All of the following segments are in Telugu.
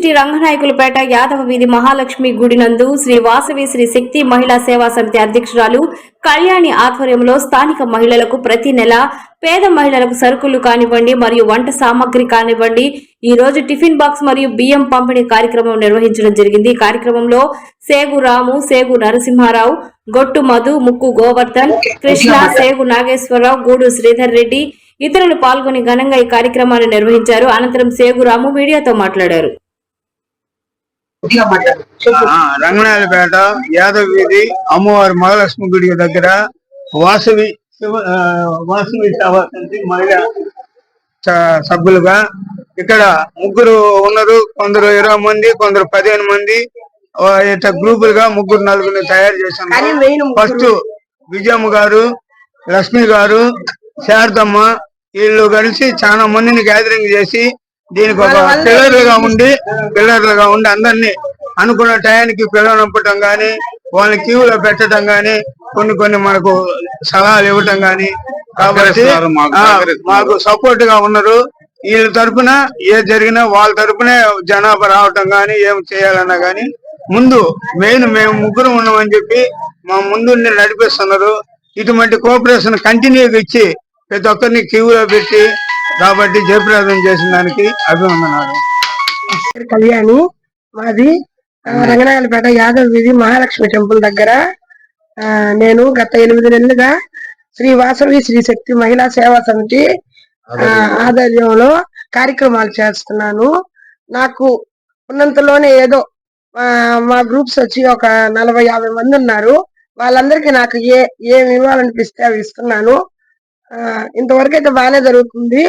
సిటీ రంగనాయకులపేట యాదవ వీధి మహాలక్ష్మి గుడి నందు శ్రీ వాసవి శ్రీ శక్తి మహిళా సేవా సమితి అధ్యక్షురాలు కళ్యాణి ఆధ్వర్యంలో స్థానిక మహిళలకు ప్రతి నెల పేద మహిళలకు సరుకులు కానివ్వండి మరియు వంట సామాగ్రి కానివ్వండి ఈ రోజు టిఫిన్ బాక్స్ మరియు బియ్యం పంపిణీ కార్యక్రమం నిర్వహించడం జరిగింది. ఈ కార్యక్రమంలో సేగు రాము, సేగు నరసింహారావు, గొట్టు మధు, ముక్కు గోవర్ధన్, కృష్ణ, సేగు నాగేశ్వరరావు, గూడు శ్రీధర్ రెడ్డి ఇతరులు పాల్గొని ఘనంగా ఈ కార్యక్రమాన్ని నిర్వహించారు. అనంతరం సేగురాము మీడియాతో మాట్లాడారు. రంగనాయలపేట యాదవ్ వీధి అమ్మవారి మహాలక్ష్మి గుడి దగ్గర వాసవి సేవా సమితి మహిళా సభ్యులుగా ఇక్కడ ముగ్గురు ఉన్నారు. కొందరు 20 మంది, కొందరు 15 మంది గ్రూపులుగా ముగ్గురు నలుగురిని తయారు చేశాను. ఫస్ట్ విజయమ్మ గారు, లక్ష్మి గారు, శారదమ్మ వీళ్ళు కలిసి చాలా మందిని గ్యాదరింగ్ చేసి దీనికి ఒక పిల్లర్లుగా ఉండి అందరినీ అనుకున్న టయానికి పిల్లనంపటం గాని, వాళ్ళని క్యూలో పెట్టడం గాని, కొన్ని మనకు సలహాలు ఇవ్వటం గాని, కాబట్టి మాకు సపోర్ట్ గా ఉన్నారు. వీళ్ళ తరఫున ఏది జరిగినా వాళ్ళ తరఫునే జనాభా రావటం గాని, ఏం చేయాలన్నా గాని ముందు మెయిన్ మేము ముగ్గురు ఉన్నామని చెప్పి మా ముందు నడిపిస్తున్నారు. ఇటువంటి కోఆపరేషన్ కంటిన్యూగా ఇచ్చి ప్రతి ఒక్కరిని క్యూలో పెట్టి కాబట్టి జయప్రదం చేసిన దానికి అభినందనాలు. కళ్యాణి, మాది రంగనాయలపేట యాదవ్ వీధి మహాలక్ష్మి టెంపుల్ దగ్గర నేను గత 8 నెలలుగా శ్రీ వాసవి శ్రీ శక్తి మహిళా సేవా సమితి ఆధ్వర్యంలో కార్యక్రమాలు చేస్తున్నాను. నాకు ఉన్నంతలోనే ఏదో మా గ్రూప్స్ వచ్చి ఒక 40-50 మంది ఉన్నారు. వాళ్ళందరికీ నాకు ఏమి ఇవ్వాలనిపిస్తే అవి ఇస్తున్నాను. ఇంతవరకు అయితే బాగానే జరుగుతుంది.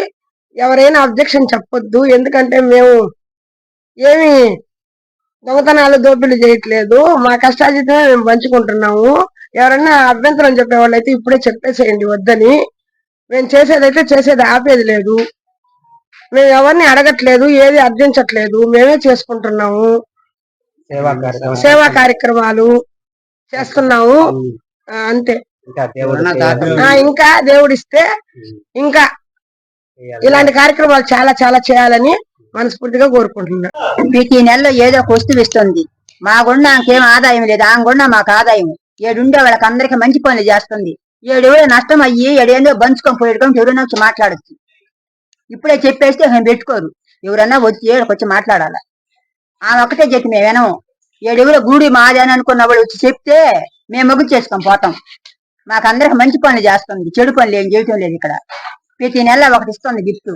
ఎవరైనా అబ్జెక్షన్ చెప్పొద్దు, ఎందుకంటే మేము ఏమి దొంగతనాలు దోపిడీ చేయట్లేదు. మా కష్టాజితమే మేము పంచుకుంటున్నాము. ఎవరైనా అభ్యంతరం చెప్పే వాళ్ళైతే ఇప్పుడే చెప్పేసేయండి వద్దని. మేము చేసేది ఆపేది లేదు. మేము ఎవరిని అడగట్లేదు, ఏది అర్జించట్లేదు, మేమే చేసుకుంటున్నాము. సేవా కార్యక్రమాలు చేస్తున్నాము అంతే. ఇంకా దేవుడిస్తే ఇంకా ఇలాంటి కార్యక్రమాలు చాలా చాలా చేయాలని మనస్ఫూర్తిగా కోరుకుంటున్నా. మీకు ఈ నెలలో ఏదో ఒక వస్తువు ఇస్తుంది. మా గుండా నాకేం ఆదాయం లేదు, ఆమె గుండా మాకు ఆదాయం. ఏడుండే వాళ్ళకి అందరికి మంచి పనులు చేస్తుంది. ఏడెవడో నష్టం అయ్యి ఏడేందో బంచుకొని పోయేటువంటి ఎవరైనా వచ్చి మాట్లాడచ్చు. ఇప్పుడే చెప్పేస్తే మేము పెట్టుకోరు. ఎవరన్నా వచ్చి ఏడకొచ్చి మాట్లాడాల. ఆమె ఒక్కటే చెప్పి మేము వినము. ఏడెవరో గూడి మాది అని అనుకున్న వాళ్ళు వచ్చి చెప్తే మేము మొగ్గు చేసుకొని పోతాం. మాకు అందరికి మంచి పనులు చేస్తుంది, చెడు పనులు ఏం చేయటం లేదు. ఇక్కడ ప్రతి నెల ఒకటి ఇస్తుంది గిఫ్ట్.